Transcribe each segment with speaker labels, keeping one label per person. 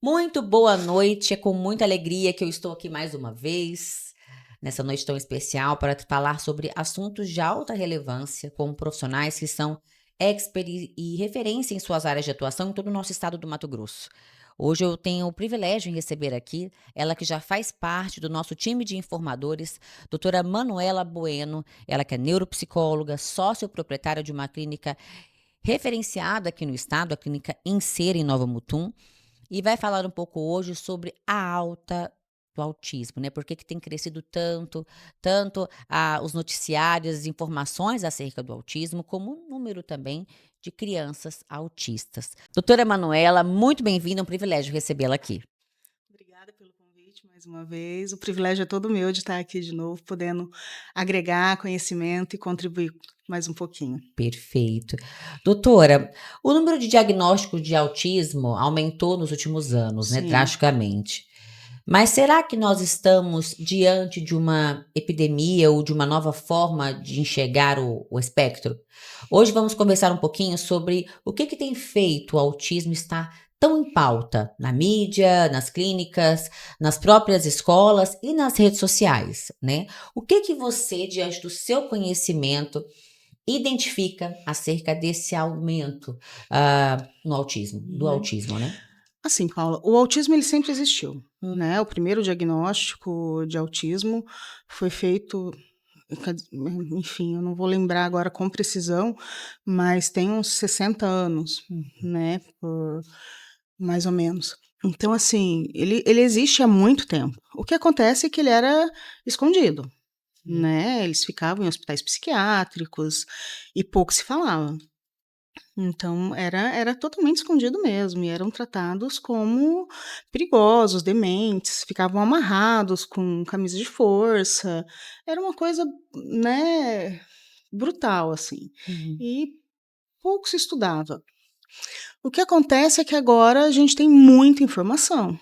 Speaker 1: Muito boa noite, é com muita alegria que eu estou aqui mais uma vez, nessa noite tão especial, para falar sobre assuntos de alta relevância com profissionais que são expert e referência em suas áreas de atuação em todo o nosso estado do Mato Grosso. Hoje eu tenho o privilégio em receber aqui ela que já faz parte do nosso time de informadores, doutora Manuela Bueno, ela que é neuropsicóloga, sócio proprietária de uma clínica referenciada aqui no estado, a clínica Inser em Nova Mutum, e vai falar um pouco hoje sobre a alta do autismo, né? Por que que tem crescido tanto os noticiários, as informações acerca do autismo, como o número também de crianças autistas. Doutora Manuela, muito bem-vinda, é um privilégio recebê-la aqui.
Speaker 2: Obrigada pelo convite mais uma vez. O privilégio é todo meu de estar aqui de novo, podendo agregar conhecimento e contribuir mais um pouquinho.
Speaker 1: Perfeito. Doutora, o número de diagnósticos de autismo aumentou nos últimos anos, né,
Speaker 2: Sim.
Speaker 1: drasticamente. Mas será que nós estamos diante de uma epidemia ou de uma nova forma de enxergar o espectro? Hoje vamos conversar um pouquinho sobre o que que tem feito o autismo estar tão em pauta na mídia, nas clínicas, nas próprias escolas e nas redes sociais, né? O que que você, diante do seu conhecimento, identifica acerca desse aumento, no autismo, do
Speaker 2: Uhum.
Speaker 1: autismo, né?
Speaker 2: Assim, Paula, o autismo ele sempre existiu,
Speaker 1: Hum.
Speaker 2: né? O primeiro diagnóstico de autismo foi feito, enfim, eu não vou lembrar agora com precisão, mas tem uns 60 anos, né? Mais ou menos. Então, assim, ele existe há muito tempo. O que acontece é que ele era escondido. Né, eles ficavam em hospitais psiquiátricos e pouco se falava. Então era totalmente escondido mesmo e eram tratados como perigosos, dementes, ficavam amarrados com camisa de força, era uma coisa, né, brutal, assim,
Speaker 1: Uhum.
Speaker 2: e pouco se estudava. O que acontece é que agora a gente tem muita informação,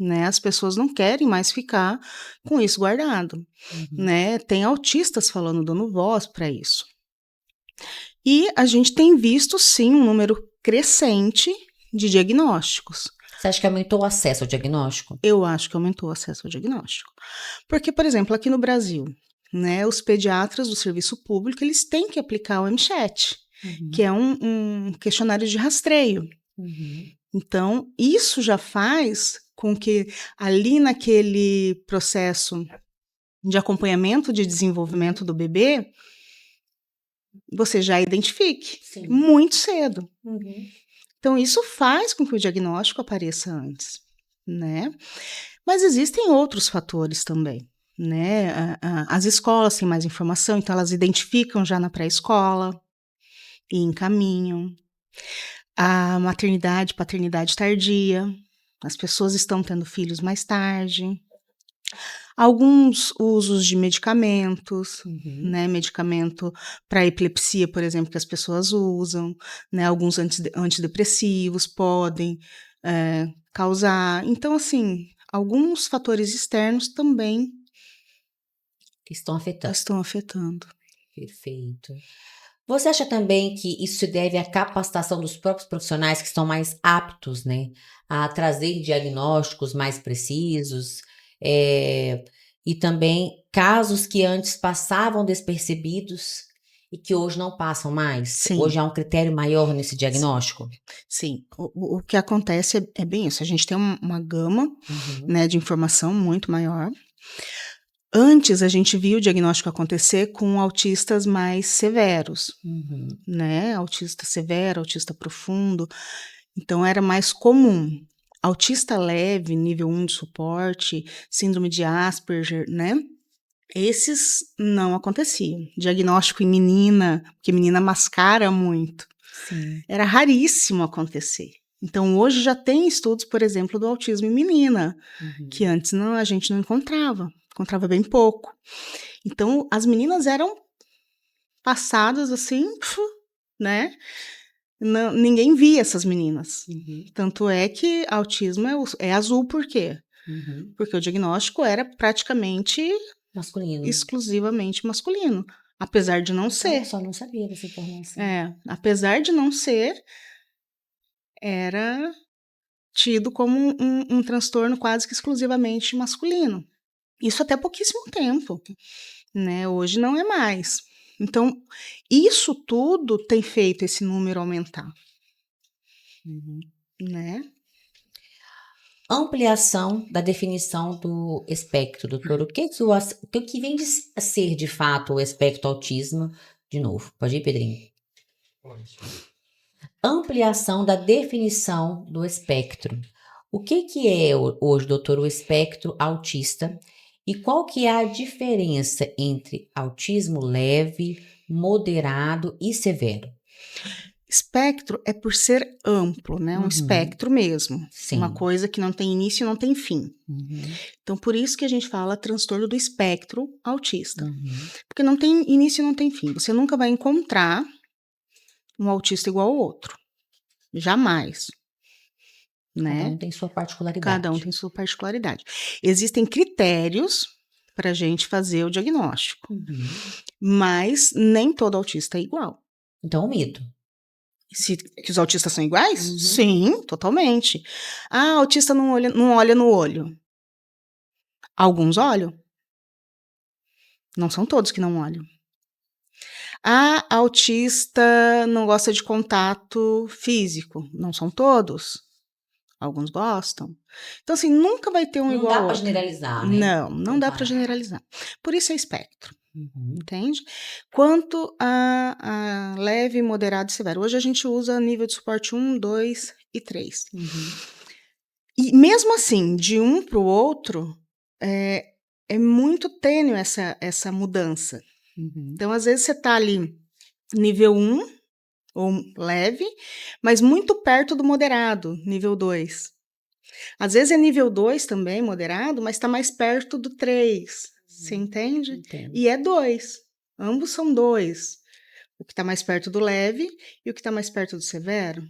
Speaker 2: né, as pessoas não querem mais ficar com isso guardado.
Speaker 1: Uhum.
Speaker 2: Né, tem autistas falando, dando voz para isso. E a gente tem visto sim um número crescente de diagnósticos.
Speaker 1: Você acha que aumentou o acesso ao diagnóstico?
Speaker 2: Eu acho que aumentou o acesso ao diagnóstico. Porque, por exemplo, aqui no Brasil, né, os pediatras do serviço público, eles têm que aplicar o MChat, que
Speaker 1: Uhum.
Speaker 2: é um questionário de rastreio.
Speaker 1: Uhum.
Speaker 2: Então, isso já faz com que ali naquele processo de acompanhamento de desenvolvimento do bebê, você já identifique
Speaker 1: Sim.
Speaker 2: muito cedo.
Speaker 1: Uhum.
Speaker 2: Então, isso faz com que o diagnóstico apareça antes, né? Mas existem outros fatores também, né? As escolas têm mais informação, então elas identificam já na pré-escola e encaminham. A maternidade, paternidade tardia, as pessoas estão tendo filhos mais tarde. Alguns usos de medicamentos,
Speaker 1: Uhum.
Speaker 2: né, medicamento para epilepsia, por exemplo, que as pessoas usam, né, alguns antidepressivos podem, causar. Então, assim, alguns fatores externos também
Speaker 1: Que estão afetando.
Speaker 2: estão afetando.
Speaker 1: Perfeito. Você acha também que isso se deve à capacitação dos próprios profissionais que estão mais aptos, né, a trazer diagnósticos mais precisos, eh, e também casos que antes passavam despercebidos e que hoje não passam mais? Hoje
Speaker 2: Sim,
Speaker 1: há um critério maior nesse
Speaker 2: sim,
Speaker 1: diagnóstico?
Speaker 2: sim. O que acontece é bem isso, a gente tem uma gama,
Speaker 1: Uhum.
Speaker 2: né, de informação muito maior. Antes, a gente via o diagnóstico acontecer com autistas mais severos,
Speaker 1: Uhum.
Speaker 2: né, autista severo, autista profundo, então era mais comum. Autista leve, nível 1 de suporte, síndrome de Asperger, né, esses não aconteciam. Diagnóstico em menina, porque menina mascara muito,
Speaker 1: Sim.
Speaker 2: era raríssimo acontecer. Então hoje já tem estudos, por exemplo, do autismo em menina, que
Speaker 1: Uhum.
Speaker 2: antes não, a gente não encontrava bem pouco. Então as meninas eram passadas assim, né, ninguém via essas meninas.
Speaker 1: Uhum.
Speaker 2: Tanto é que autismo é azul por quê?
Speaker 1: Uhum.
Speaker 2: Porque o diagnóstico era praticamente
Speaker 1: Masculino.
Speaker 2: exclusivamente masculino, apesar de não
Speaker 1: Olha
Speaker 2: ser.
Speaker 1: só, não sabia dessa informação.
Speaker 2: Apesar de não ser, era tido como um transtorno quase que exclusivamente masculino. Isso até pouquíssimo tempo, né? Hoje não é mais. Então, isso tudo tem feito esse número aumentar, né?
Speaker 1: Ampliação da definição do espectro, doutor. O que vem de ser, de fato, o espectro autismo? De novo, pode ir, Pedrinho?
Speaker 3: Pode.
Speaker 1: Ampliação da definição do espectro. O que é hoje, doutor, o espectro autista? E qual que é a diferença entre autismo leve, moderado e severo?
Speaker 2: Espectro é por ser amplo, né? Um espectro mesmo.
Speaker 1: Sim.
Speaker 2: Uma coisa que não tem início e não tem fim. Então, por isso que a gente fala transtorno do espectro autista. Porque não tem início e não tem fim. Você nunca vai encontrar um autista igual ao outro. Jamais. Né?
Speaker 1: Cada um tem sua particularidade.
Speaker 2: Cada um tem sua particularidade. Existem critérios para a gente fazer o diagnóstico. Mas nem todo autista é igual.
Speaker 1: Então, um mito.
Speaker 2: Que os autistas são iguais? Sim, totalmente. Ah, autista não olha no olho. Alguns olham. Não são todos que não olham. Ah, autista não gosta de contato físico. Não são todos. Alguns gostam. Então, assim, nunca vai ter um igual ao outro.
Speaker 1: Não dá para generalizar, né?
Speaker 2: Não dá para generalizar. Por isso é espectro. Entende? Quanto a leve, moderado e severo. Hoje a gente usa nível de suporte 1, 2 e 3. E mesmo assim, de um para o outro, é muito tênue essa mudança. Então, às vezes, você está ali nível 1, ou leve, mas muito perto do moderado, nível 2. Às vezes é nível 2 também, moderado, mas está mais perto do 3. Você entende?
Speaker 1: Entendo.
Speaker 2: E é 2. Ambos são 2. O que está mais perto do leve e o que está mais perto do severo.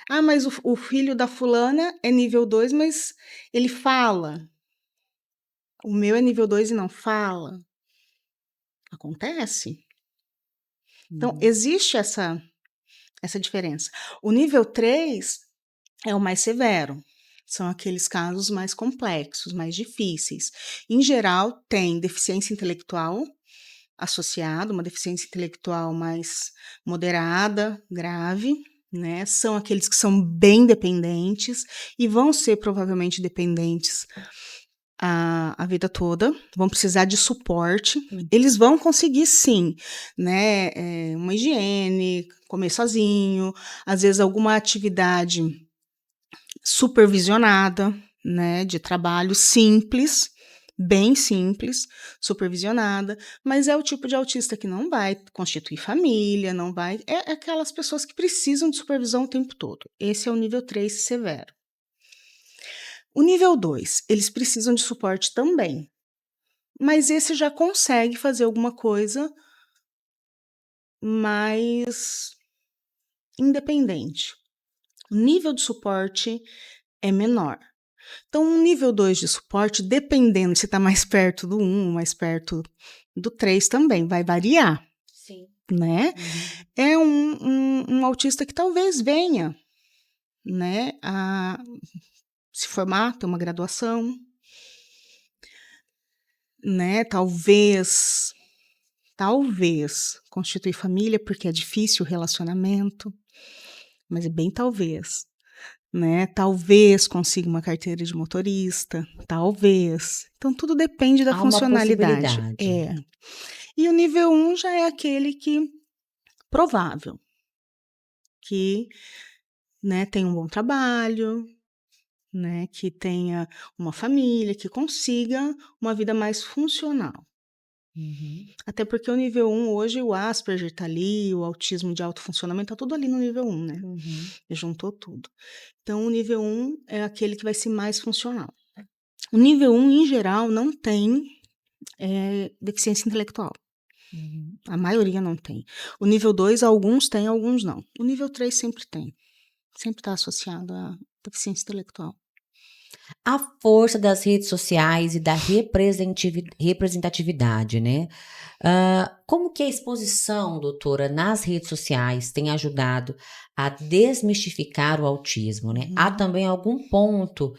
Speaker 2: Ah, mas o filho da fulana é nível 2, mas ele fala. O meu é nível 2 e não fala. Acontece. Então, existe essa diferença. O nível 3 é o mais severo. São aqueles casos mais complexos, mais difíceis. Em geral, tem deficiência intelectual associada, uma deficiência intelectual mais moderada, grave, né? São aqueles que são bem dependentes e vão ser provavelmente dependentes a vida toda, vão precisar de suporte. Eles vão conseguir, sim, né? Uma higiene, comer sozinho, às vezes alguma atividade supervisionada, né, de trabalho simples, bem simples, supervisionada, mas é o tipo de autista que não vai constituir família, não vai, é aquelas pessoas que precisam de supervisão o tempo todo. Esse é o nível 3 severo. O nível 2, eles precisam de suporte também, mas esse já consegue fazer alguma coisa mais independente. O nível de suporte é menor. Então, um nível 2 de suporte, dependendo se está mais perto do 1, mais perto do 3, também vai variar.
Speaker 1: Sim.
Speaker 2: Né? É um autista que talvez venha, né, a se formar, ter uma graduação, né, talvez constituir família, porque é difícil o relacionamento, mas é bem talvez. Né? Talvez consiga uma carteira de motorista, talvez. Então, tudo depende da funcionalidade. E o nível 1 já é aquele que, provável, que, né, tem um bom trabalho, né, que tenha uma família, que consiga uma vida mais funcional. Até porque o nível 1 hoje, o Asperger está ali, o autismo de alto funcionamento, está tudo ali no nível 1, né? Juntou tudo. Então, o nível 1 é aquele que vai ser mais funcional. O nível 1, em geral, não tem deficiência intelectual. A maioria não tem. O nível 2, alguns têm, alguns não. O nível 3 sempre tem. Sempre está associado à deficiência intelectual.
Speaker 1: A força das redes sociais e da representatividade, né? Como que a exposição, doutora, nas redes sociais tem ajudado a desmistificar o autismo, né? Há também algum ponto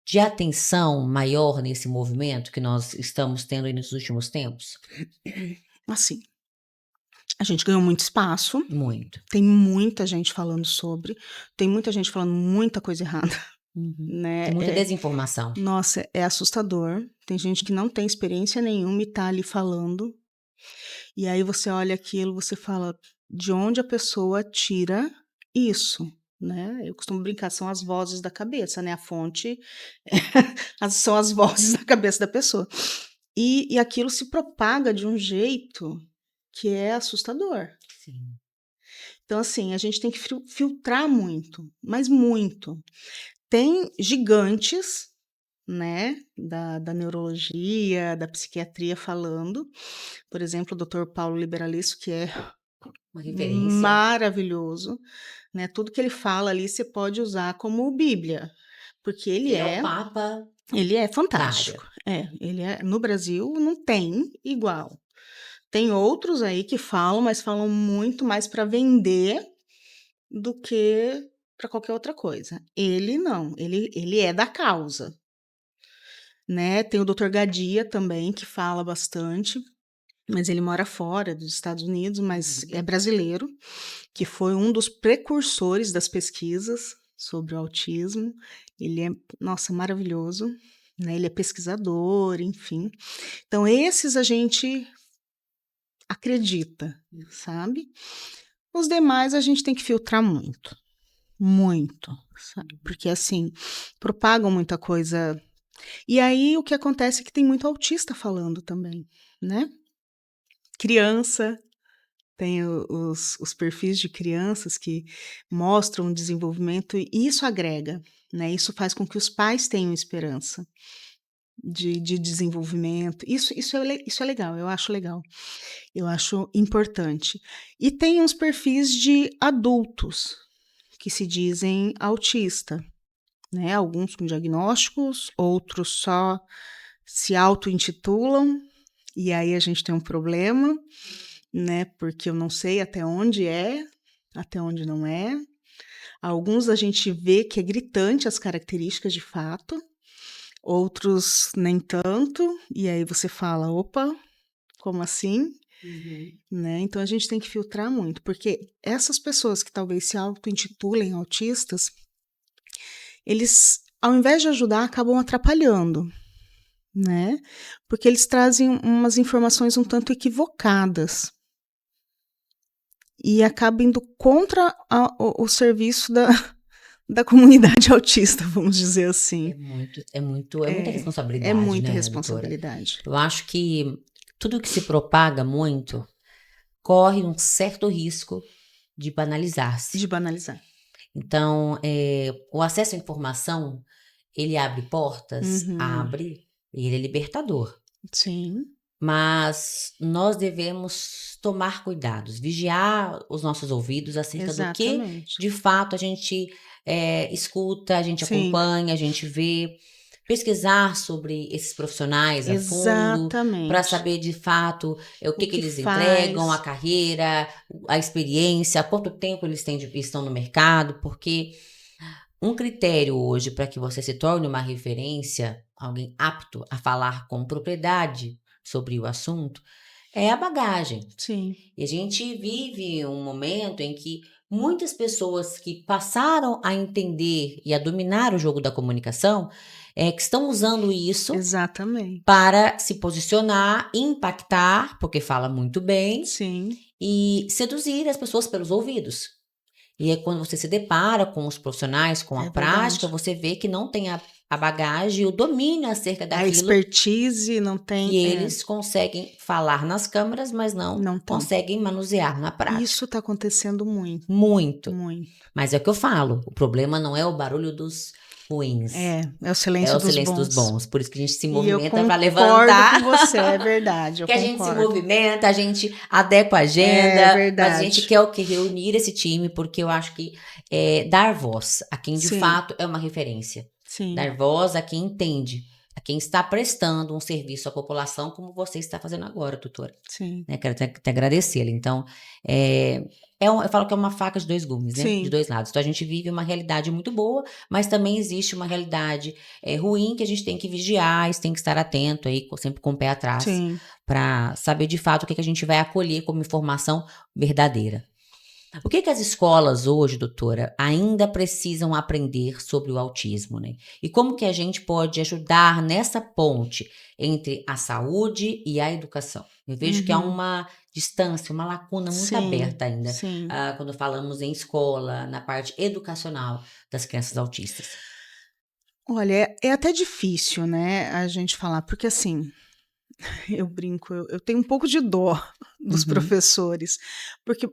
Speaker 1: de atenção maior nesse movimento que nós estamos tendo aí nos últimos tempos?
Speaker 2: Assim, a gente ganhou muito espaço,
Speaker 1: Muito.
Speaker 2: tem muita gente falando sobre, tem muita gente falando muita coisa errada, né?
Speaker 1: Tem muita desinformação.
Speaker 2: Nossa, é assustador. Tem gente que não tem experiência nenhuma e tá ali falando. E aí você olha aquilo, você fala, de onde a pessoa tira isso, né? Eu costumo brincar, são as vozes da cabeça, né? A fonte são as vozes da cabeça da pessoa. E aquilo se propaga de um jeito que é assustador.
Speaker 1: Sim.
Speaker 2: Então, assim, a gente tem que filtrar muito, mas muito. Tem gigantes, né, da neurologia, da psiquiatria falando. Por exemplo, o Dr. Paulo Liberaliço, que é
Speaker 1: Uma referência.
Speaker 2: maravilhoso, né? Tudo que ele fala ali você pode usar como Bíblia, porque
Speaker 1: Ele é o Papa.
Speaker 2: ele é fantástico. Ele é, no Brasil não tem igual. Tem outros aí que falam, mas falam muito mais para vender do que para qualquer outra coisa. Ele não, ele é da causa, né? Tem o Dr. Gadia também, que fala bastante, mas ele mora fora dos Estados Unidos, mas é brasileiro, que foi um dos precursores das pesquisas sobre o autismo. Ele é, nossa, maravilhoso, né? Ele é pesquisador, enfim. Então, esses a gente acredita, sabe? Os demais a gente tem que filtrar muito, muito, sabe? Porque, assim, propagam muita coisa. E aí, o que acontece é que tem muito autista falando também, né? Criança, tem os perfis de crianças que mostram o desenvolvimento e isso agrega, né? Isso faz com que os pais tenham esperança de desenvolvimento. Isso é legal, eu acho legal. Eu acho importante. E tem uns perfis de adultos que se dizem autista, né? Alguns com diagnósticos, outros só se auto-intitulam, e aí a gente tem um problema, né? Porque eu não sei até onde é, até onde não é. Alguns a gente vê que é gritante as características de fato, outros nem tanto, e aí você fala, opa, como assim? Né? Então a gente tem que filtrar muito, porque essas pessoas que talvez se auto-intitulem autistas, eles, ao invés de ajudar, acabam atrapalhando, né? Porque eles trazem umas informações um tanto equivocadas e acabam indo contra o serviço da comunidade autista, vamos dizer assim.
Speaker 1: É muita responsabilidade,
Speaker 2: É muita
Speaker 1: né,
Speaker 2: responsabilidade.
Speaker 1: doutora? Eu acho que tudo que se propaga muito corre um certo risco de banalizar-se.
Speaker 2: De banalizar.
Speaker 1: Então, o acesso à informação, ele abre portas, abre, e ele é libertador.
Speaker 2: Sim.
Speaker 1: Mas nós devemos tomar cuidados, vigiar os nossos ouvidos acerca do que, de fato, a gente escuta, a gente acompanha, a gente vê, pesquisar sobre esses profissionais a fundo, para saber de fato o que eles entregam, a carreira, a experiência, há quanto tempo eles estão no mercado, porque um critério hoje para que você se torne uma referência, alguém apto a falar com propriedade sobre o assunto, é a bagagem.
Speaker 2: Sim.
Speaker 1: E a gente vive um momento em que muitas pessoas que passaram a entender e a dominar o jogo da comunicação que estão usando isso para se posicionar, impactar, porque fala muito bem, e seduzir as pessoas pelos ouvidos. E é quando você se depara com os profissionais, com a prática, você vê que não tem a bagagem, o domínio acerca daquilo. A
Speaker 2: expertise não tem.
Speaker 1: E eles conseguem falar nas câmeras, mas não conseguem manusear na prática.
Speaker 2: Isso está acontecendo muito.
Speaker 1: Muito. Mas é o que eu falo, o problema não é o barulho dos ruins.
Speaker 2: É o silêncio
Speaker 1: dos bons. Por isso que a gente se movimenta para
Speaker 2: Eu
Speaker 1: levantar.
Speaker 2: concordo com você, é verdade.
Speaker 1: A gente se movimenta, a gente adequa a agenda.
Speaker 2: É verdade.
Speaker 1: Mas a gente quer o quê? Reunir esse time, porque eu acho que dar voz a quem de fato é uma referência.
Speaker 2: Sim,
Speaker 1: Dar voz a quem entende, a quem está prestando um serviço à população, como você está fazendo agora, doutora.
Speaker 2: sim,
Speaker 1: Né? Quero até agradecê-la. Então, eu falo que é uma faca de dois gumes, né? De
Speaker 2: sim,
Speaker 1: dois lados. Então, a gente vive uma realidade muito boa, mas também existe uma realidade ruim que a gente tem que vigiar, tem que estar atento aí, sempre com o pé atrás,
Speaker 2: sim.
Speaker 1: para saber de fato o que a gente vai acolher como informação verdadeira. O que as escolas hoje, doutora, ainda precisam aprender sobre o autismo, né? E como que a gente pode ajudar nessa ponte entre a saúde e a educação? Eu vejo que há
Speaker 2: Uhum.
Speaker 1: uma distância, uma lacuna muito
Speaker 2: Sim,
Speaker 1: aberta ainda,
Speaker 2: sim.
Speaker 1: quando falamos em escola, na parte educacional das crianças autistas.
Speaker 2: Olha, é até difícil, né, a gente falar, porque assim, eu brinco, eu tenho um pouco de dó dos
Speaker 1: Uhum,
Speaker 2: professores, porque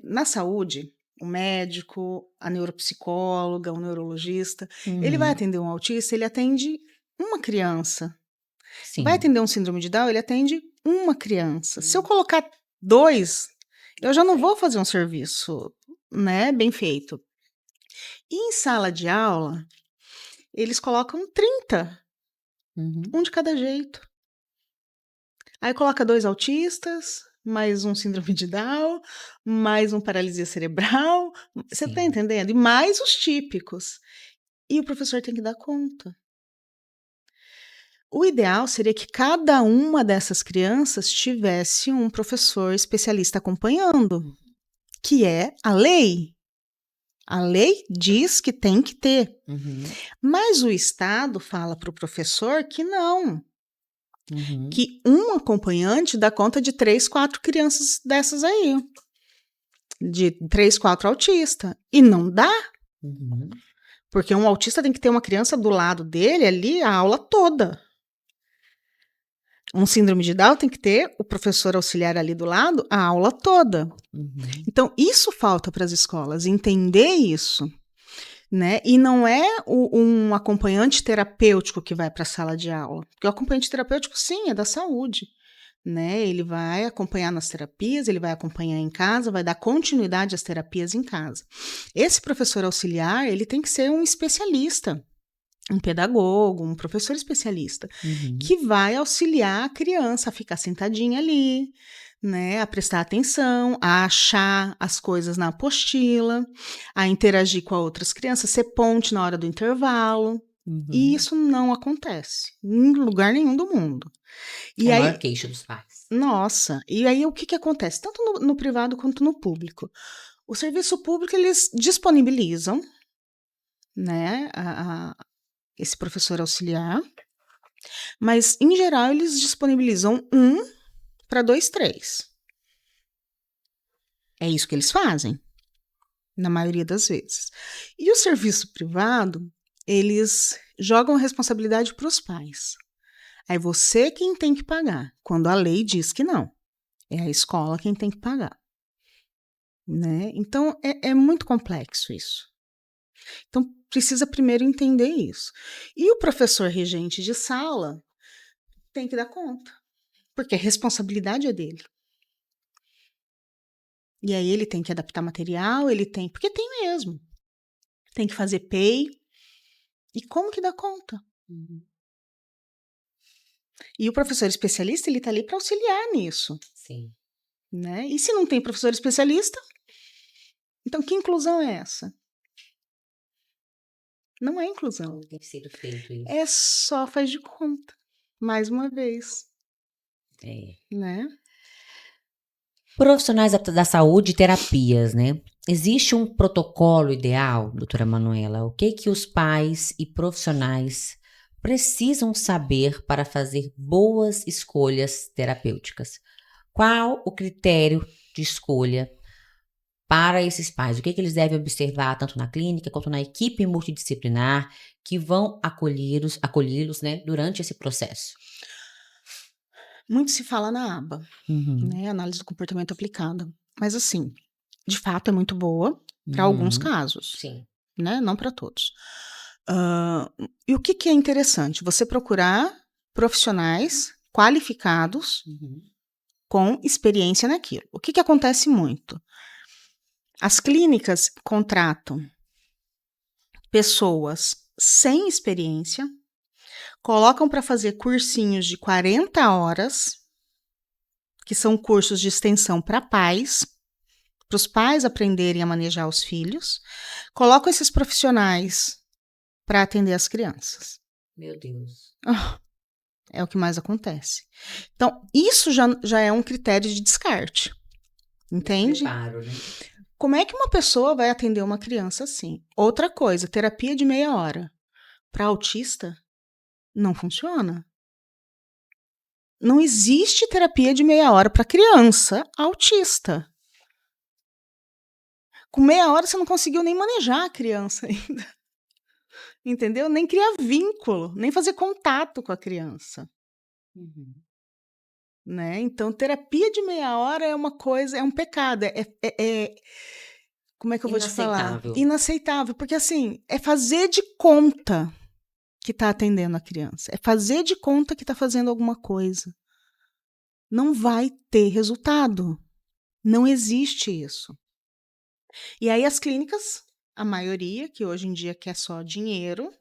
Speaker 2: na saúde, o médico, a neuropsicóloga, o neurologista, ele vai
Speaker 1: uhum,
Speaker 2: atender um autista, ele atende uma criança. Vai
Speaker 1: sim.
Speaker 2: atender um síndrome de Down, ele atende uma criança. Se eu colocar 2, eu já não vou fazer um serviço, né, bem feito. E em sala de aula, eles colocam 30,
Speaker 1: Uhum,
Speaker 2: um de cada jeito. Aí coloca 2 autistas, mais um síndrome de Down, mais um paralisia cerebral, você tá
Speaker 1: sim.
Speaker 2: entendendo? E mais os típicos. E o professor tem que dar conta. O ideal seria que cada uma dessas crianças tivesse um professor especialista acompanhando, que é a lei. A lei diz que tem que ter,
Speaker 1: Uhum,
Speaker 2: mas o Estado fala para o professor que não,
Speaker 1: uhum,
Speaker 2: que um acompanhante dá conta de 3, 4 crianças dessas aí, de 3, 4 autistas. E não dá,
Speaker 1: uhum,
Speaker 2: porque um autista tem que ter uma criança do lado dele ali a aula toda. Um síndrome de Down tem que ter o professor auxiliar ali do lado a aula toda.
Speaker 1: uhum,
Speaker 2: Então, isso falta para as escolas, entender isso. Né? E não é um acompanhante terapêutico que vai para a sala de aula. Porque o acompanhante terapêutico, sim, é da saúde. Né? Ele vai acompanhar nas terapias, ele vai acompanhar em casa, vai dar continuidade às terapias em casa. Esse professor auxiliar, ele tem que ser um especialista, um pedagogo, um professor especialista,
Speaker 1: uhum.
Speaker 2: que vai auxiliar a criança a ficar sentadinha ali, né, a prestar atenção, a achar as coisas na apostila, a interagir com as outras crianças, ser ponte na hora do intervalo. E
Speaker 1: Uhum.
Speaker 2: isso não acontece em lugar nenhum do mundo.
Speaker 1: É
Speaker 2: E
Speaker 1: a maior
Speaker 2: aí,
Speaker 1: queixa dos pais.
Speaker 2: nossa, e aí o que acontece? Tanto no privado quanto no público. O serviço público, eles disponibilizam, né, esse professor auxiliar, mas, em geral, eles disponibilizam 1 para 2, 3. É isso que eles fazem, na maioria das vezes. E o serviço privado, eles jogam a responsabilidade para os pais. É você quem tem que pagar, quando a lei diz que não. É a escola quem tem que pagar. Né? Então, é muito complexo isso. Então, precisa primeiro entender isso. E o professor regente de sala tem que dar conta, porque a responsabilidade é dele. E aí ele tem que adaptar material, ele tem, porque tem mesmo. Tem que fazer PEI. E como que dá conta?
Speaker 1: Uhum.
Speaker 2: E o professor especialista, ele está ali para auxiliar nisso,
Speaker 1: Sim.
Speaker 2: né? E se não tem professor especialista, então que inclusão é essa? Não é inclusão.
Speaker 1: Como tem sido feito isso?
Speaker 2: É só faz de conta. Mais uma vez,
Speaker 1: É.
Speaker 2: né?
Speaker 1: Profissionais da saúde e terapias, né? Existe um protocolo ideal, doutora Manuela? O que os pais e profissionais precisam saber para fazer boas escolhas terapêuticas? Qual o critério de escolha para esses pais? O que eles devem observar tanto na clínica quanto na equipe multidisciplinar que vão acolhê-los, né, durante esse processo?
Speaker 2: Muito se fala na aba,
Speaker 1: Uhum,
Speaker 2: né? Análise do comportamento aplicada. Mas assim, de fato é muito boa para alguns
Speaker 1: uhum,
Speaker 2: casos,
Speaker 1: sim.
Speaker 2: né? Não para todos. E o que é interessante? Você procurar profissionais qualificados
Speaker 1: Uhum,
Speaker 2: com experiência naquilo. O que acontece muito? As clínicas contratam pessoas sem experiência, colocam para fazer cursinhos de 40 horas, que são cursos de extensão para os pais aprenderem a manejar os filhos, colocam esses profissionais para atender as crianças.
Speaker 1: Meu Deus.
Speaker 2: É o que mais acontece. Então, isso já é um critério de descarte. Entende?
Speaker 1: Preparo, né?
Speaker 2: Como é que uma pessoa vai atender uma criança assim? Outra coisa, terapia de meia hora. Para autista, não funciona. Não existe terapia de meia hora para criança autista. Com meia hora você não conseguiu nem manejar a criança ainda. Entendeu? Nem criar vínculo, nem fazer contato com a criança. Né? Então, terapia de meia hora é uma coisa, é um pecado. Como é que eu vou te falar?
Speaker 1: Inaceitável.
Speaker 2: Inaceitável. Porque, assim, é fazer de conta que está atendendo a criança. É fazer de conta que está fazendo alguma coisa. Não vai ter resultado. Não existe isso. E aí as clínicas, a maioria, que hoje em dia quer só dinheiro,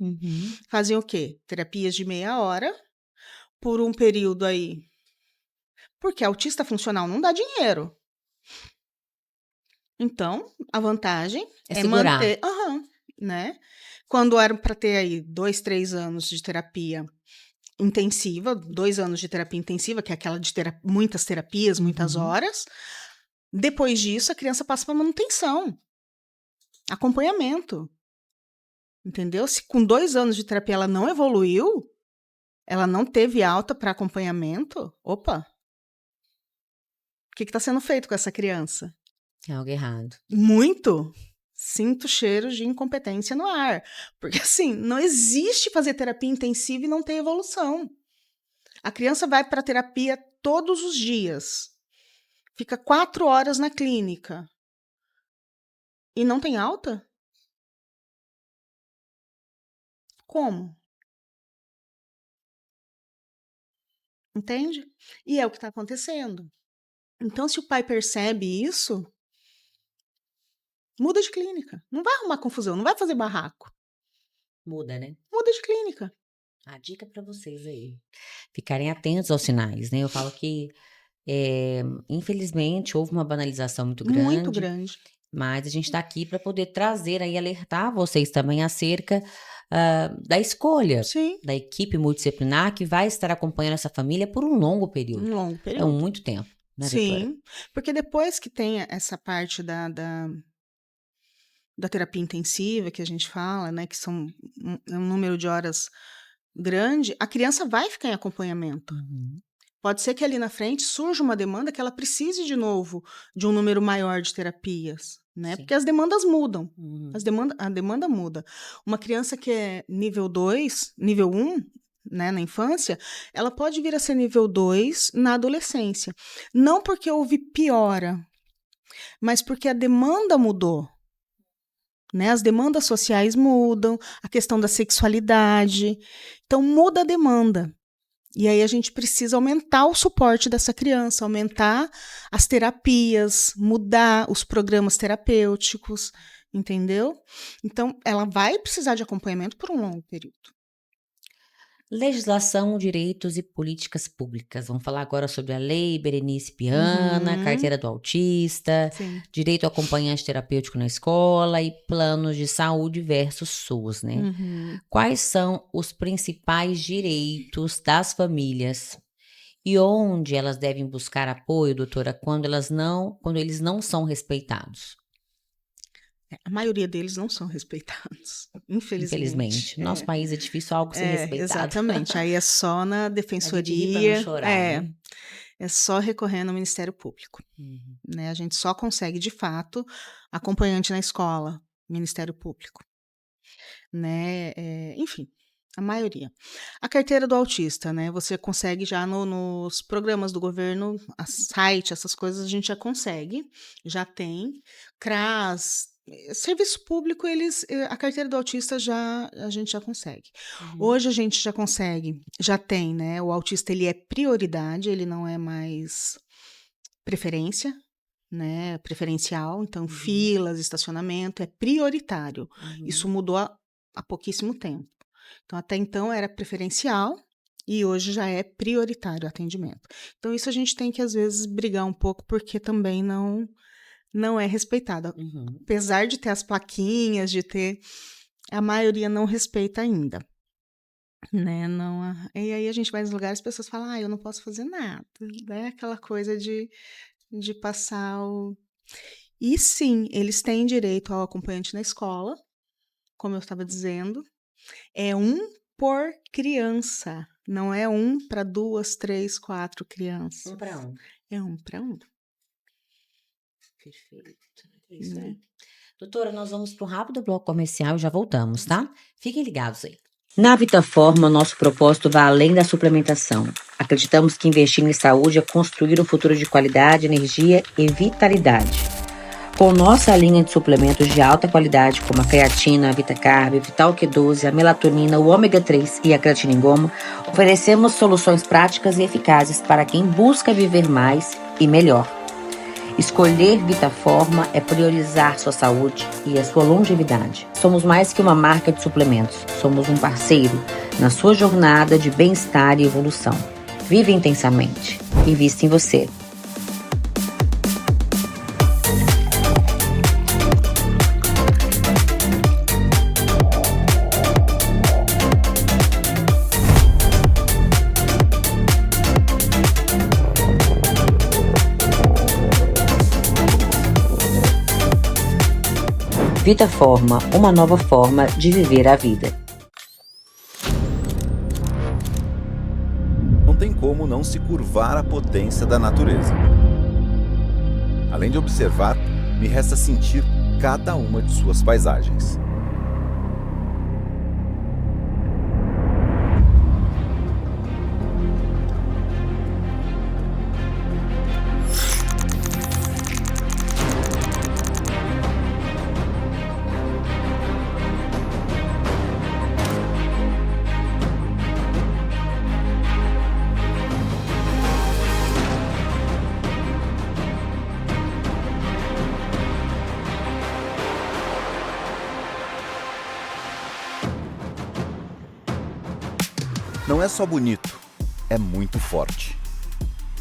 Speaker 2: fazem o quê? Terapias de meia hora, por um período aí. Porque autista funcional não dá dinheiro. Então, a vantagem é
Speaker 1: segurar.
Speaker 2: manter. Né? Quando era para ter aí 2, 3 anos de terapia intensiva, 2 anos de terapia intensiva, que é aquela de muitas terapias, muitas horas. Depois disso, a criança passa para manutenção, acompanhamento. Entendeu? Se com 2 anos de terapia ela não evoluiu, ela não teve alta para acompanhamento, opa! O que está sendo feito com essa criança?
Speaker 1: É algo errado.
Speaker 2: Muito. Sinto cheiros de incompetência no ar. Porque, assim, não existe fazer terapia intensiva e não ter evolução. A criança vai para a terapia todos os dias. Fica 4 horas na clínica. E não tem alta? Como? Entende? E é o que está acontecendo. Então, se o pai percebe isso, muda de clínica. Não vai arrumar confusão, não vai fazer barraco.
Speaker 1: Muda, né?
Speaker 2: Muda de clínica.
Speaker 1: A dica para vocês aí. Ficarem atentos aos sinais, né? Eu falo que, infelizmente, houve uma banalização muito
Speaker 2: Muito
Speaker 1: grande.
Speaker 2: grande.
Speaker 1: Mas a gente está aqui para poder trazer aí, alertar vocês também acerca da escolha
Speaker 2: Sim.
Speaker 1: da equipe multidisciplinar que vai estar acompanhando essa família por um longo período.
Speaker 2: Um longo
Speaker 1: É
Speaker 2: período.
Speaker 1: muito tempo, né, doutora?
Speaker 2: Sim, porque depois que tem essa parte da terapia intensiva que a gente fala, né, que são um número de horas grande, a criança vai ficar em acompanhamento. Pode ser que ali na frente surja uma demanda que ela precise de novo de um número maior de terapias, né?
Speaker 1: Sim.
Speaker 2: Porque as demandas mudam. A demanda muda. Uma criança que é nível 2, nível 1, né, na infância, ela pode vir a ser nível 2 na adolescência. Não porque houve piora, mas porque a demanda mudou. Né? As demandas sociais mudam, a questão da sexualidade. Então, muda a demanda. E aí a gente precisa aumentar o suporte dessa criança, aumentar as terapias, mudar os programas terapêuticos, entendeu? Então, ela vai precisar de acompanhamento por um longo período.
Speaker 1: Legislação, direitos e políticas públicas. Vamos falar agora sobre a Lei Berenice Piana, carteira do autista,
Speaker 2: Sim.
Speaker 1: direito ao acompanhante terapêutico na escola e planos de saúde versus SUS, né? Quais são os principais direitos das famílias e onde elas devem buscar apoio, doutora, quando eles não são respeitados?
Speaker 2: A maioria deles não são respeitados, infelizmente.
Speaker 1: Nosso país é difícil algo ser respeitado.
Speaker 2: Exatamente. Aí é só na defensoria.
Speaker 1: A gente ri pra não chorar, né?
Speaker 2: É só recorrendo ao Ministério Público. Né? A gente só consegue, de fato, acompanhante na escola, Ministério Público. Né? Enfim, a maioria. A carteira do autista, né? Você consegue já nos programas do governo, site, essas coisas a gente já consegue, já tem. CRAS, serviço público, a carteira do autista a gente já consegue. Hoje a gente já consegue, já tem, né? O autista ele é prioridade, ele não é mais preferência, né? Preferencial, então filas, estacionamento é prioritário. Isso mudou há pouquíssimo tempo. Então, até então era preferencial e hoje já é prioritário o atendimento. Então, isso a gente tem que, às vezes, brigar um pouco, porque também não é respeitado.
Speaker 1: Uhum.
Speaker 2: Apesar de ter as plaquinhas, a maioria não respeita ainda. Né? E aí a gente vai nos lugares, as pessoas falam, eu não posso fazer nada. Né? Aquela coisa de passar o... E sim, eles têm direito ao acompanhante na escola, como eu estava dizendo. É um por criança, não é um para 2, 3, 4 crianças.
Speaker 1: Um para um.
Speaker 2: É um para um.
Speaker 1: Perfeito. É isso aí. Doutora, nós vamos para um rápido bloco comercial e já voltamos, tá? Fiquem ligados aí. Na Vitaforma, nosso propósito vai além da suplementação. Acreditamos que investir em saúde é construir um futuro de qualidade, energia e vitalidade. Com nossa linha de suplementos de alta qualidade, como a creatina, a VitaCarb, Vital Q12, a melatonina, o ômega 3 e a creatina em goma, oferecemos soluções práticas e eficazes para quem busca viver mais e melhor. Escolher Vitaforma é priorizar sua saúde e a sua longevidade. Somos mais que uma marca de suplementos. Somos um parceiro na sua jornada de bem-estar e evolução. Vive intensamente. Invista em você. Vitaforma, uma nova forma de viver a vida.
Speaker 3: Não tem como não se curvar à potência da natureza. Além de observar, me resta sentir cada uma de suas paisagens. Não é só bonito, é muito forte.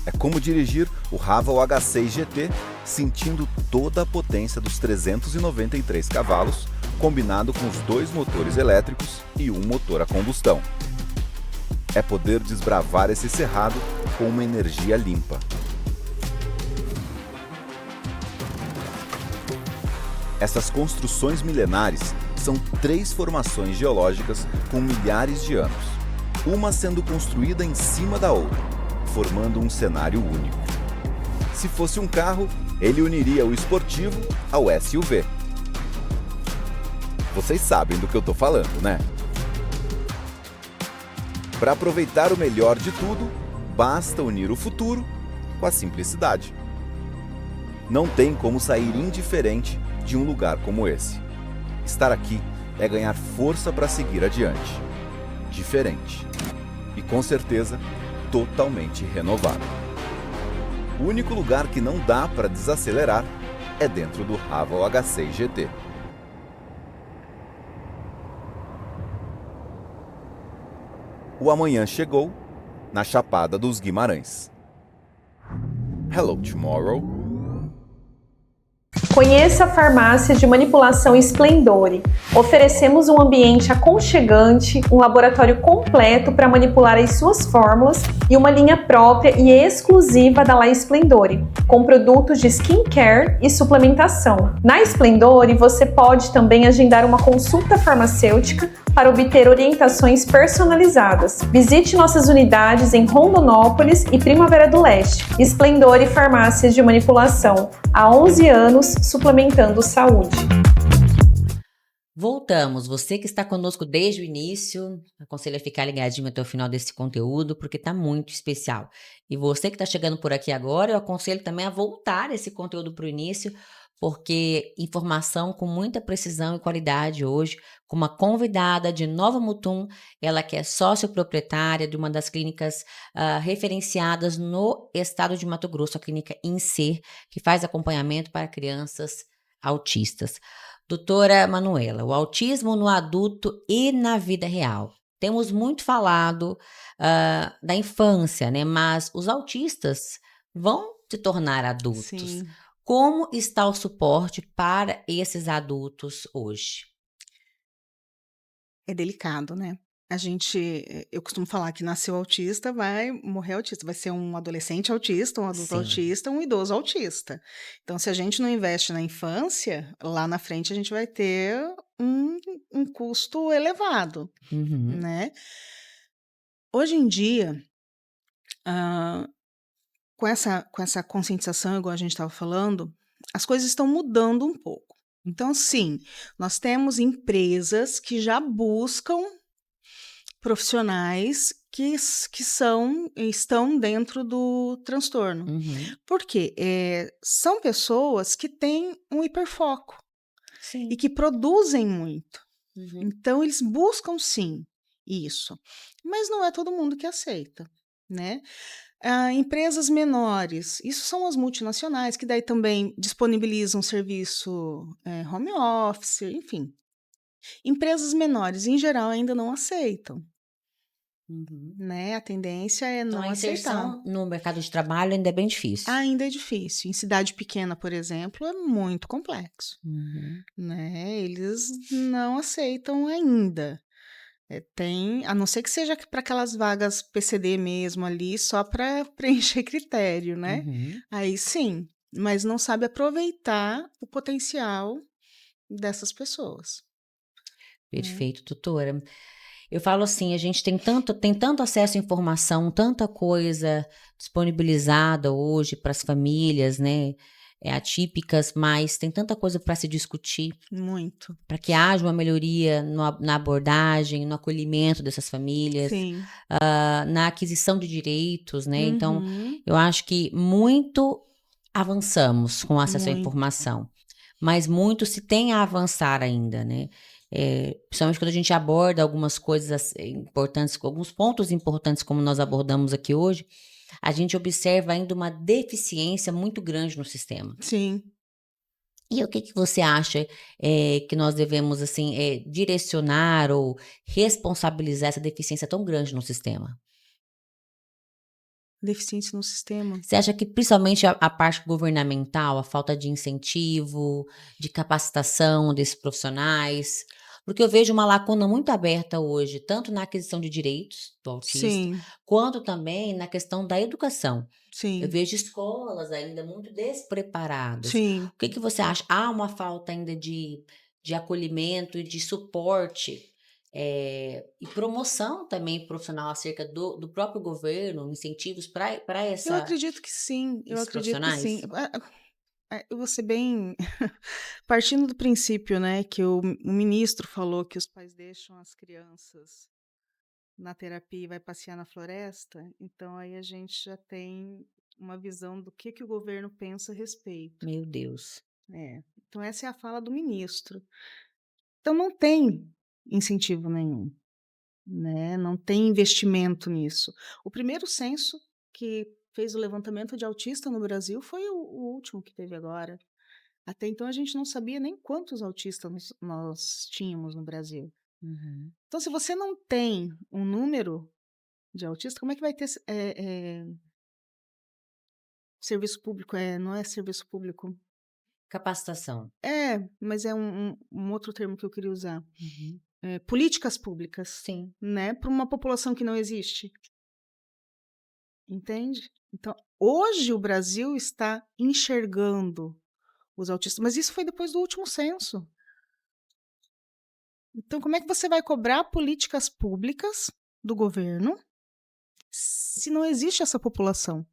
Speaker 3: É como dirigir o Haval H6 GT sentindo toda a potência dos 393 cavalos, combinado com os 2 motores elétricos e um motor a combustão. É poder desbravar esse cerrado com uma energia limpa. Essas construções milenares são 3 formações geológicas com milhares de anos, uma sendo construída em cima da outra, formando um cenário único. Se fosse um carro, ele uniria o esportivo ao SUV. Vocês sabem do que eu tô falando, né? Para aproveitar o melhor de tudo, basta unir o futuro com a simplicidade. Não tem como sair indiferente de um lugar como esse. Estar aqui é ganhar força para seguir adiante. Diferente. E com certeza, totalmente renovado. O único lugar que não dá para desacelerar é dentro do Haval H6 GT. O amanhã chegou na Chapada dos Guimarães. Hello, tomorrow.
Speaker 4: Conheça a farmácia de manipulação Splendore. Oferecemos um ambiente aconchegante, um laboratório completo para manipular as suas fórmulas e uma linha própria e exclusiva da La Splendore, com produtos de skincare e suplementação. Na Splendore, você pode também agendar uma consulta farmacêutica para obter orientações personalizadas. Visite nossas unidades em Rondonópolis e Primavera do Leste. Splendore Farmácias de Manipulação. Há 11 anos, suplementando saúde.
Speaker 1: Voltamos. Você que está conosco desde o início, aconselho a ficar ligadinho até o final desse conteúdo, porque está muito especial. E você que está chegando por aqui agora, eu aconselho também a voltar esse conteúdo para o início, porque informação com muita precisão e qualidade hoje, com uma convidada de Nova Mutum, ela que é sócio proprietária de uma das clínicas referenciadas no estado de Mato Grosso, a clínica INSER, que faz acompanhamento para crianças autistas. Doutora Manuela, o autismo no adulto e na vida real. Temos muito falado da infância, né? Mas os autistas vão se tornar adultos.
Speaker 2: Sim,
Speaker 1: Como está o suporte para esses adultos hoje?
Speaker 2: é delicado, né? Eu costumo falar que nasceu autista, vai morrer autista, vai ser um adolescente autista, um adulto
Speaker 1: Sim.
Speaker 2: autista, um idoso autista. Então, se a gente não investe na infância, lá na frente a gente vai ter um, um custo elevado,
Speaker 1: Uhum.
Speaker 2: né? Hoje em dia, ah, com essa conscientização, igual a gente estava falando, as coisas estão mudando um pouco. Então, sim, nós temos empresas que já buscam profissionais estão dentro do transtorno.
Speaker 1: Uhum.
Speaker 2: Por quê? São pessoas que têm um hiperfoco
Speaker 1: Sim.
Speaker 2: e que produzem muito.
Speaker 1: Uhum.
Speaker 2: Então, eles buscam sim isso. Mas não é todo mundo que aceita, né? Empresas menores, isso são as multinacionais, que daí também disponibilizam serviço home office, enfim. Empresas menores, em geral, ainda não aceitam,
Speaker 1: Uhum.
Speaker 2: né? A tendência é
Speaker 1: Então,
Speaker 2: não
Speaker 1: a
Speaker 2: aceitar.
Speaker 1: inserção no mercado de trabalho ainda é bem difícil.
Speaker 2: Ainda é difícil. Em cidade pequena, por exemplo, é muito complexo,
Speaker 1: Uhum.
Speaker 2: né? Eles não aceitam ainda. A não ser que seja para aquelas vagas PCD mesmo ali, só para preencher critério, né?
Speaker 1: Uhum.
Speaker 2: Aí sim, mas não sabe aproveitar o potencial dessas pessoas, né?
Speaker 1: Perfeito, doutora. Eu falo assim, a gente tem tanto acesso à informação, tanta coisa disponibilizada hoje para as famílias, né? Atípicas, mas tem tanta coisa para se discutir,
Speaker 2: Muito.
Speaker 1: para que haja uma melhoria na abordagem, no acolhimento dessas famílias,
Speaker 2: Sim.
Speaker 1: na aquisição de direitos, né? Então,
Speaker 2: Uhum.
Speaker 1: eu acho que muito avançamos com acesso à
Speaker 2: Muito.
Speaker 1: informação, mas muito se tem a avançar ainda, né? Principalmente quando a gente aborda algumas coisas importantes, alguns pontos importantes, como nós abordamos aqui hoje, a gente observa ainda uma deficiência muito grande no sistema.
Speaker 2: Sim.
Speaker 1: E o que que você acha que nós devemos assim direcionar ou responsabilizar essa deficiência tão grande no sistema?
Speaker 2: Deficiência no sistema.
Speaker 1: Você acha que principalmente a parte governamental, a falta de incentivo, de capacitação desses profissionais? Porque eu vejo uma lacuna muito aberta hoje, tanto na aquisição de direitos do autista,
Speaker 2: Sim.
Speaker 1: quanto também na questão da educação. Eu
Speaker 2: Sim.
Speaker 1: vejo escolas ainda muito despreparadas.
Speaker 2: Sim.
Speaker 1: O que que você acha? Há uma falta ainda de acolhimento e de suporte e promoção também profissional acerca do próprio governo, incentivos para
Speaker 2: Eu acredito que sim. Eu
Speaker 1: esses
Speaker 2: acredito que sim.
Speaker 1: profissionais?
Speaker 2: Eu vou ser bem partindo do princípio, né, que o ministro falou que os pais deixam as crianças na terapia e vai passear na floresta, então aí a gente já tem uma visão do que o governo pensa a respeito.
Speaker 1: Meu Deus.
Speaker 2: Então essa é a fala do ministro. Então não tem incentivo nenhum, né? Não tem investimento nisso. O primeiro censo que fez o levantamento de autista no Brasil foi o último que teve agora. Até então a gente não sabia nem quantos autistas nós tínhamos no Brasil.
Speaker 1: Uhum.
Speaker 2: Então, se você não tem um número de autistas, como é que vai ter serviço público? Não é serviço público.
Speaker 1: Capacitação.
Speaker 2: Mas é um outro termo que eu queria usar.
Speaker 1: Uhum.
Speaker 2: Políticas públicas,
Speaker 1: Sim.
Speaker 2: né? Para uma população que não existe. Entende? Então, hoje o Brasil está enxergando os autistas, mas isso foi depois do último censo. Então, como é que você vai cobrar políticas públicas do governo se não existe essa população?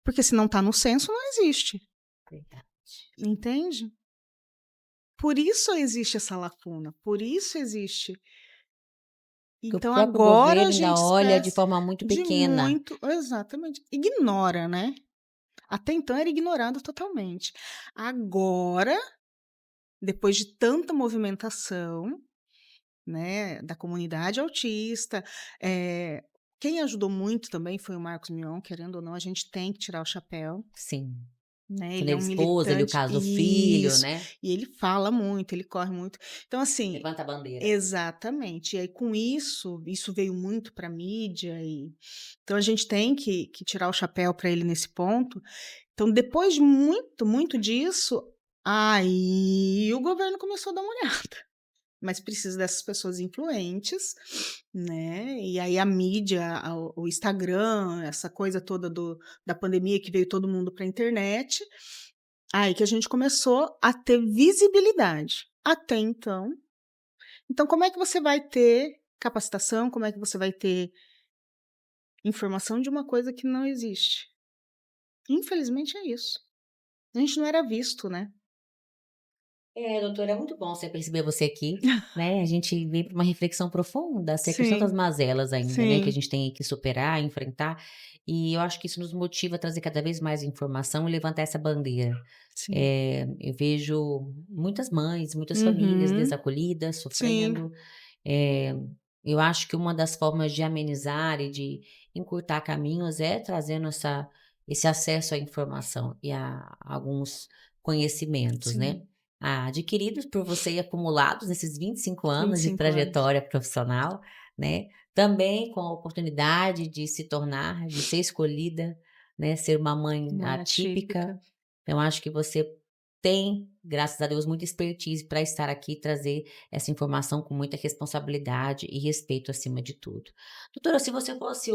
Speaker 2: Porque se não está no censo, não existe.
Speaker 1: Verdade.
Speaker 2: Entende? Por isso existe essa lacuna, por isso existe.
Speaker 1: Que o
Speaker 2: Então
Speaker 1: próprio
Speaker 2: agora a
Speaker 1: governo ainda
Speaker 2: gente
Speaker 1: olha de
Speaker 2: esquece
Speaker 1: forma muito
Speaker 2: de
Speaker 1: pequena.
Speaker 2: muito, exatamente, ignora, né? Até então era ignorado totalmente. Agora, depois de tanta movimentação, né, da comunidade autista, quem ajudou muito também foi o Marcos Mion, querendo ou não, a gente tem que tirar o chapéu.
Speaker 1: Sim.
Speaker 2: né?
Speaker 1: Quando
Speaker 2: Ele é
Speaker 1: ele
Speaker 2: um
Speaker 1: esposa, ele o
Speaker 2: militante,
Speaker 1: caso do filho,
Speaker 2: isso.
Speaker 1: né?
Speaker 2: E ele fala muito, ele corre muito. Então, assim,
Speaker 1: Levanta a bandeira.
Speaker 2: exatamente. E aí, com isso veio muito para a mídia. Então, a gente tem que tirar o chapéu para ele nesse ponto. Então, depois de muito, muito disso, aí o governo começou a dar uma olhada. Mas precisa dessas pessoas influentes, né? E aí a mídia, o Instagram, essa coisa toda da pandemia que veio todo mundo para a internet, aí que a gente começou a ter visibilidade. Até então. Então, como é que você vai ter capacitação? Como é que você vai ter informação de uma coisa que não existe? Infelizmente é isso. A gente não era visto, né?
Speaker 1: Doutora, é muito bom você perceber você aqui, né? A gente vem para uma reflexão profunda acerca de tantas
Speaker 2: Sim,
Speaker 1: mazelas ainda, né? Que a
Speaker 2: sim,
Speaker 1: gente tem que superar, enfrentar. E eu acho que isso nos motiva a trazer cada vez mais informação e levantar essa bandeira.
Speaker 2: sim.
Speaker 1: Eu vejo muitas mães, muitas famílias
Speaker 2: Uhum,
Speaker 1: desacolhidas,
Speaker 2: sim,
Speaker 1: sofrendo. Eh, eu acho que uma das formas de amenizar e de encurtar caminhos é trazendo esse acesso à informação e a alguns conhecimentos, né?
Speaker 2: sim.
Speaker 1: Adquiridos por você e acumulados nesses 25 anos de
Speaker 2: 25 anos.
Speaker 1: trajetória profissional, né? Também com a oportunidade de se tornar, de ser escolhida, né? Ser uma mãe
Speaker 2: Mãe
Speaker 1: atípica.
Speaker 2: atípica.
Speaker 1: Então, acho que você tem, graças a Deus, muita expertise para estar aqui e trazer essa informação com muita responsabilidade e respeito acima de tudo. Doutora, se você fosse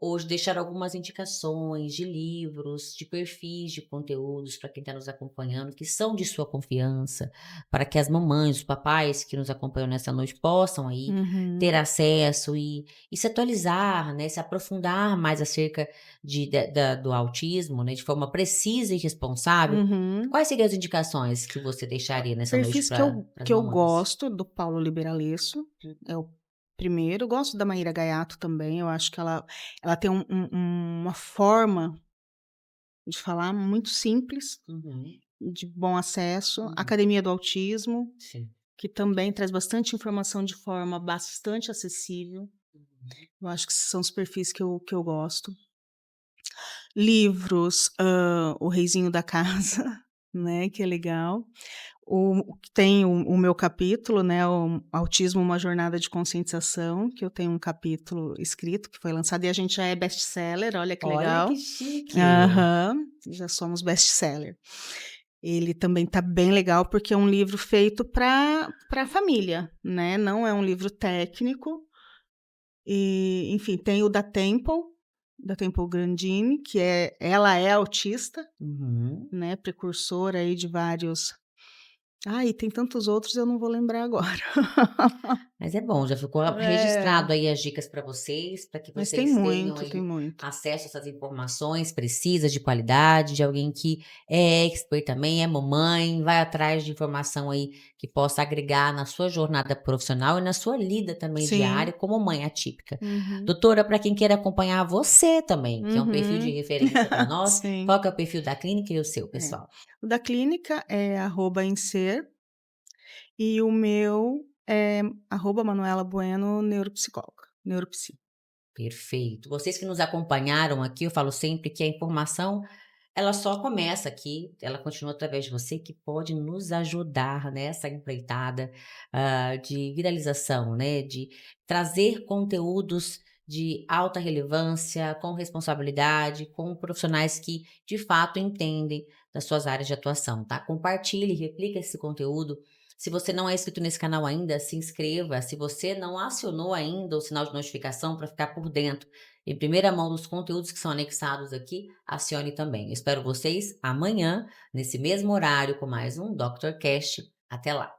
Speaker 1: hoje deixar algumas indicações de livros, de perfis de conteúdos para quem está nos acompanhando, que são de sua confiança, para que as mamães, os papais que nos acompanham nessa noite possam aí ter
Speaker 2: Uhum,
Speaker 1: acesso e se atualizar, né, se aprofundar mais acerca do autismo, né, de forma precisa e responsável.
Speaker 2: uhum.
Speaker 1: Quais seriam as indicações que você deixaria nessa noite
Speaker 2: Perfis
Speaker 1: para as
Speaker 2: que eu
Speaker 1: mamães?
Speaker 2: gosto, do Paulo Liberalesso, é o primeiro. Eu gosto da Maíra Gaiato também, eu acho que ela tem uma forma de falar muito simples,
Speaker 1: Uhum,
Speaker 2: de bom acesso.
Speaker 1: uhum,
Speaker 2: Academia do Autismo,
Speaker 1: sim.
Speaker 2: que também traz bastante informação de forma bastante acessível. Eu acho que esses são os perfis que eu gosto. Livros, O Reizinho da Casa, né, que é legal. Tem o meu capítulo, né, o Autismo, uma jornada de conscientização, que eu tenho um capítulo escrito, que foi lançado e a gente já é best-seller, olha que
Speaker 1: Olha
Speaker 2: legal.
Speaker 1: que chique!
Speaker 2: Aham, já somos best-seller. Ele também tá bem legal, porque é um livro feito para família, né, não é um livro técnico. E, enfim, tem o da Temple Grandini, ela é autista,
Speaker 1: Uhum.
Speaker 2: né, precursora aí de vários. E tem tantos outros, eu não vou lembrar agora.
Speaker 1: Mas é bom, já ficou
Speaker 2: É,
Speaker 1: registrado aí as dicas para que
Speaker 2: mas tem
Speaker 1: vocês tenham
Speaker 2: muito, tem
Speaker 1: aí
Speaker 2: muito.
Speaker 1: acesso a essas informações precisas, de qualidade, de alguém que é expert também, é mamãe, vai atrás de informação aí que possa agregar na sua jornada profissional e na sua lida também diária
Speaker 2: Sim.
Speaker 1: como mãe atípica.
Speaker 2: Uhum,
Speaker 1: Doutora, para quem queira acompanhar você também, que é um perfil de
Speaker 2: uhum.
Speaker 1: referência para nós,
Speaker 2: Sim,
Speaker 1: qual que é o perfil da clínica e o seu,
Speaker 2: é.
Speaker 1: pessoal?
Speaker 2: O da clínica é @inser e o meu é @Manuela Bueno, neuropsicóloga, neuropsi.
Speaker 1: Perfeito. Vocês que nos acompanharam aqui, eu falo sempre que a informação, ela só começa aqui, ela continua através de você, que pode nos ajudar nessa empreitada, de viralização, né, de trazer conteúdos de alta relevância, com responsabilidade, com profissionais que, de fato, entendem das suas áreas de atuação, tá? Compartilhe, replique esse conteúdo. Se você não é inscrito nesse canal ainda, se inscreva. Se você não acionou ainda o sinal de notificação para ficar por dentro, em primeira mão dos conteúdos que são anexados aqui, acione também. Eu espero vocês amanhã, nesse mesmo horário, com mais um Dr. Cast. Até lá!